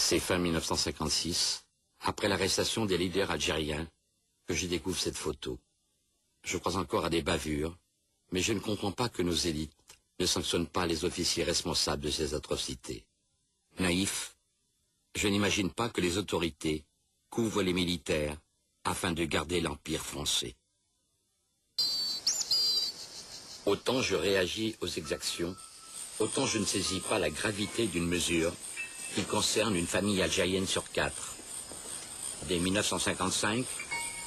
C'est fin 1956, après l'arrestation des leaders algériens, que je découvre cette photo. Je crois encore à des bavures, mais je ne comprends pas que nos élites ne sanctionnent pas les officiers responsables de ces atrocités. Naïf, je n'imagine pas que les autorités couvrent les militaires afin de garder l'Empire français. Autant je réagis aux exactions, autant je ne saisis pas la gravité d'une mesure qui concerne une famille algérienne sur 4. Dès 1955,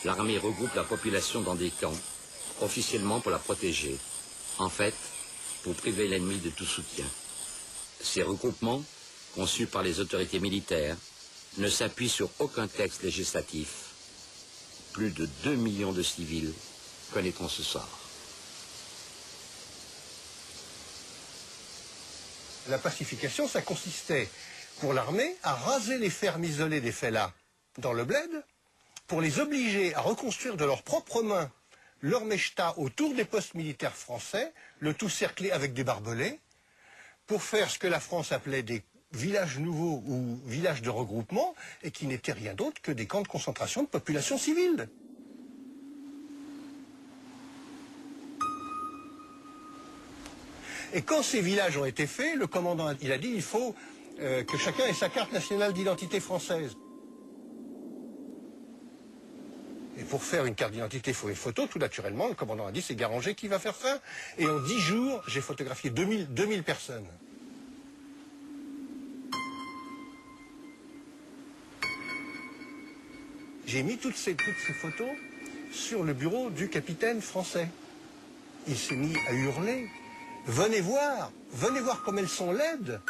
l'armée regroupe la population dans des camps, officiellement pour la protéger, en fait, pour priver l'ennemi de tout soutien. Ces regroupements, conçus par les autorités militaires, ne s'appuient sur aucun texte législatif. Plus de 2 millions de civils connaîtront ce sort. La pacification, ça consistait, pour l'armée, à raser les fermes isolées des fellahs dans le bled, pour les obliger à reconstruire de leurs propres mains leur mechta autour des postes militaires français, le tout cerclé avec des barbelés, pour faire ce que la France appelait des villages nouveaux ou villages de regroupement, et qui n'étaient rien d'autre que des camps de concentration de population civile. Et quand ces villages ont été faits, le commandant il a dit il faut que chacun ait sa carte nationale d'identité française. Et pour faire une carte d'identité, il faut une photo, tout naturellement. Le commandant a dit c'est Garanger qui va faire ça. Et en 10 jours, j'ai photographié 2000 personnes. J'ai mis toutes ces photos sur le bureau du capitaine français. Il s'est mis à hurler. Venez voir comme elles sont laides.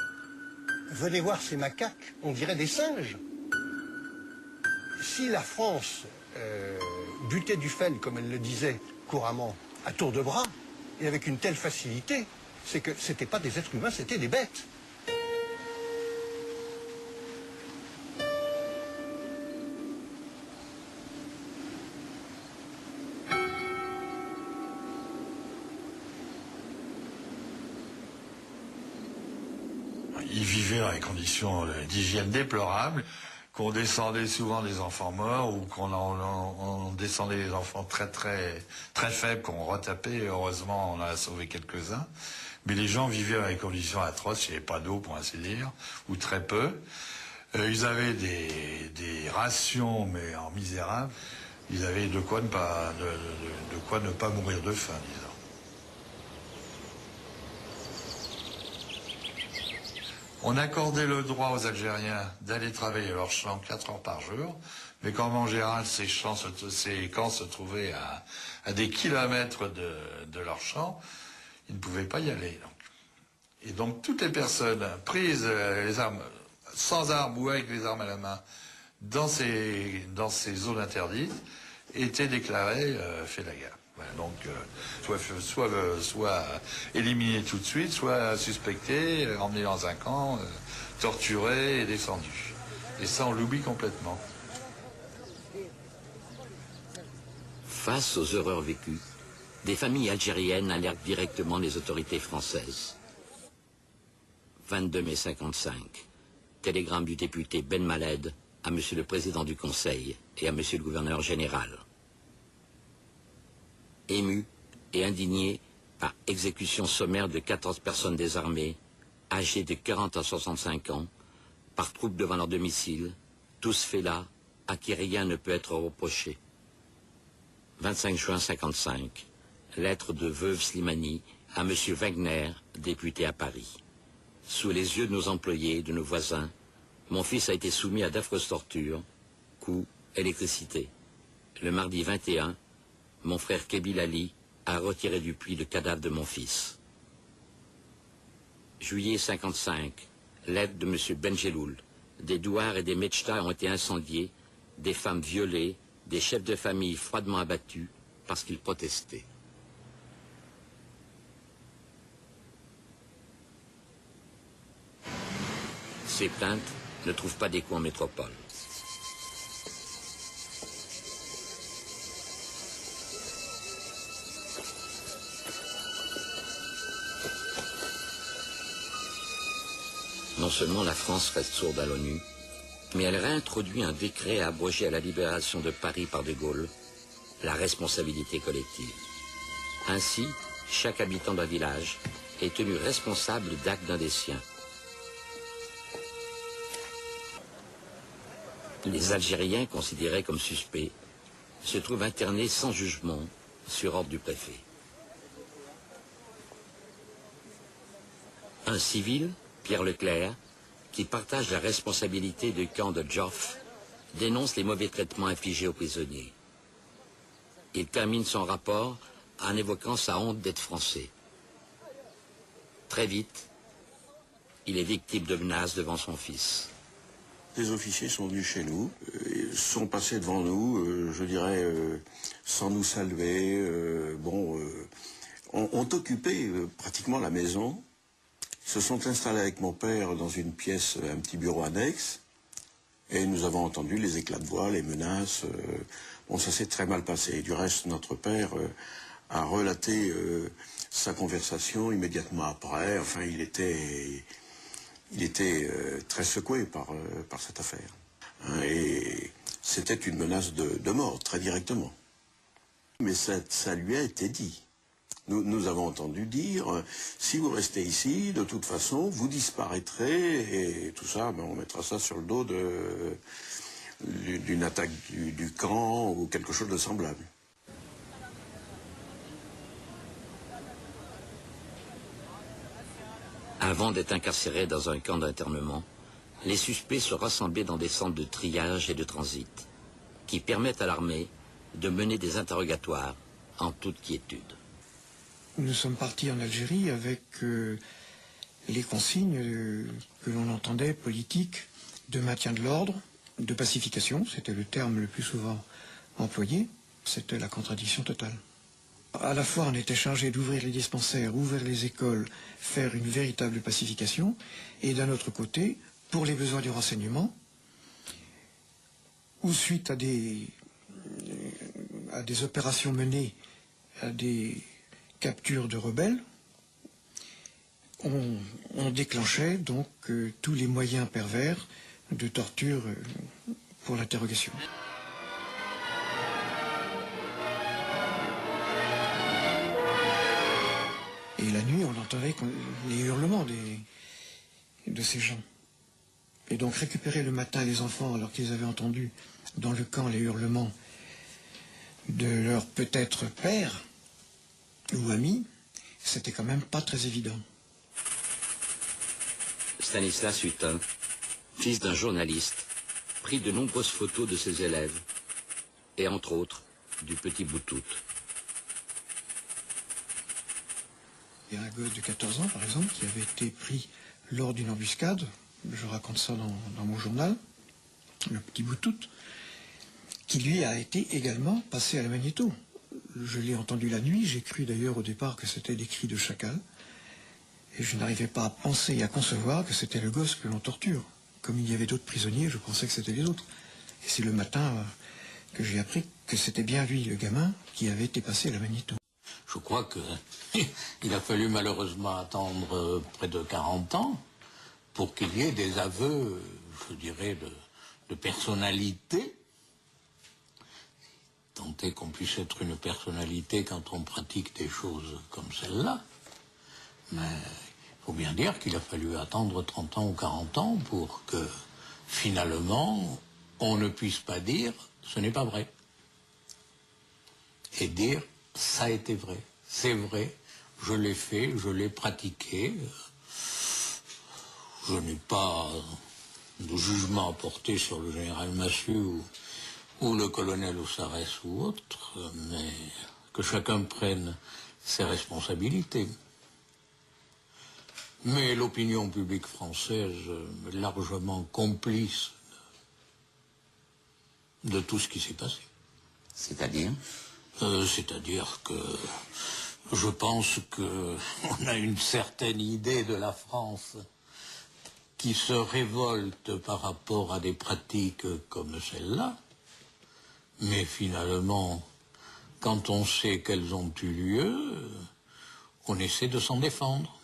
Venez voir ces macaques, on dirait des singes. Si la France butait Dufresne, comme elle le disait couramment, à tour de bras, et avec une telle facilité, c'est que ce n'étaient pas des êtres humains, c'était des bêtes. Ils vivaient dans des conditions d'hygiène déplorables, qu'on descendait souvent des enfants morts ou qu'on descendait des enfants très faibles qu'on retapait. Heureusement, on en a sauvé quelques-uns. Mais les gens vivaient dans des conditions atroces, il n'y avait pas d'eau pour ainsi dire, ou très peu. Ils avaient des rations, mais en misérable. Ils avaient de quoi ne pas mourir de faim, disons. On accordait le droit aux Algériens d'aller travailler leurs champs 4 heures par jour, mais comme en général ces camps se trouvaient à des kilomètres de leurs champs, ils ne pouvaient pas y aller. Et donc toutes les personnes prises les armes, sans armes ou avec les armes à la main, dans ces zones interdites, étaient déclarées félagas. Voilà, donc, soit éliminé tout de suite, soit suspecté, emmené dans un camp, torturé et descendu. Et ça, on l'oublie complètement. Face aux horreurs vécues, des familles algériennes alertent directement les autorités françaises. 22 mai 55. Télégramme du député Ben Maled à Monsieur le Président du Conseil et à Monsieur le Gouverneur Général. Ému et indigné par exécution sommaire de 14 personnes désarmées, âgées de 40 à 65 ans, par troupes devant leur domicile, tous fellahs, à qui rien ne peut être reproché. 25 juin 55, lettre de veuve Slimani à M. Wegner, député à Paris. Sous les yeux de nos employés et de nos voisins, mon fils a été soumis à d'affreuses tortures, coups, électricité. Le mardi 21, mon frère Kebil Ali a retiré du puits le cadavre de mon fils. Juillet 55, lettre de M. Benjeloul. Des douars et des mechtas ont été incendiés, des femmes violées, des chefs de famille froidement abattus parce qu'ils protestaient. Ces plaintes ne trouvent pas d'écho en métropole. Non seulement la France reste sourde à l'ONU, Mais elle réintroduit un décret abrogé à la libération de Paris par de Gaulle, la responsabilité collective. Ainsi, chaque habitant d'un village est tenu responsable d'actes d'un des siens. Les Algériens, considérés comme suspects, se trouvent internés sans jugement sur ordre du préfet. Un civil, Pierre Leclerc, qui partage la responsabilité du camp de Joffre, dénonce les mauvais traitements infligés aux prisonniers. Il termine son rapport en évoquant sa honte d'être français. Très vite, il est victime de menaces devant son fils. Des officiers sont venus chez nous, sont passés devant nous, je dirais, sans nous saluer, ont occupé pratiquement la maison, se sont installés avec mon père dans une pièce, un petit bureau annexe, et nous avons entendu les éclats de voix, les menaces. Bon, ça s'est très mal passé. Du reste, notre père a relaté sa conversation immédiatement après. Enfin, il était très secoué par cette affaire. Et c'était une menace de mort, très directement. Mais ça lui a été dit. Nous avons entendu dire, si vous restez ici, de toute façon, vous disparaîtrez, et tout ça, on mettra ça sur le dos d'une attaque du camp ou quelque chose de semblable. Avant d'être incarcérés dans un camp d'internement, les suspects se rassemblaient dans des centres de triage et de transit, qui permettent à l'armée de mener des interrogatoires en toute quiétude. Nous sommes partis en Algérie avec les consignes que l'on entendait politiques de maintien de l'ordre, de pacification, c'était le terme le plus souvent employé, c'était la contradiction totale. À la fois on était chargé d'ouvrir les dispensaires, ouvrir les écoles, faire une véritable pacification, et d'un autre côté, pour les besoins du renseignement, ou suite à des opérations menées, à des capture de rebelles, on déclenchait donc tous les moyens pervers de torture pour l'interrogation. Et la nuit, on entendait les hurlements de ces gens. Et donc récupérer le matin les enfants alors qu'ils avaient entendu dans le camp les hurlements de leur peut-être père, ou amis, c'était quand même pas très évident. Stanislas Hutin, fils d'un journaliste, prit de nombreuses photos de ses élèves, et entre autres, du petit Boutout. Il y a un gosse de 14 ans, par exemple, qui avait été pris lors d'une embuscade, je raconte ça dans mon journal, le petit Boutout, qui lui a été également passé à la magnéto. Je l'ai entendu la nuit, j'ai cru d'ailleurs au départ que c'était des cris de chacal, et je n'arrivais pas à penser et à concevoir que c'était le gosse que l'on torture. Comme il y avait d'autres prisonniers, je pensais que c'était les autres. Et c'est le matin que j'ai appris que c'était bien lui, le gamin, qui avait été passé à la magnéto. Je crois qu'il a fallu malheureusement attendre près de 40 ans pour qu'il y ait des aveux, je dirais, de personnalité. Tant est qu'on puisse être une personnalité quand on pratique des choses comme celle-là. Mais il faut bien dire qu'il a fallu attendre 30 ans ou 40 ans pour que, finalement, on ne puisse pas dire « ce n'est pas vrai ». Et dire « ça a été vrai, c'est vrai, je l'ai fait, je l'ai pratiqué, je n'ai pas de jugement à porter sur le général Massu ou le colonel Ossarès ou autre, mais que chacun prenne ses responsabilités. Mais l'opinion publique française est largement complice de tout ce qui s'est passé. C'est-à-dire ? C'est-à-dire que je pense qu'on a une certaine idée de la France qui se révolte par rapport à des pratiques comme celle-là. Mais finalement, quand on sait qu'elles ont eu lieu, on essaie de s'en défendre.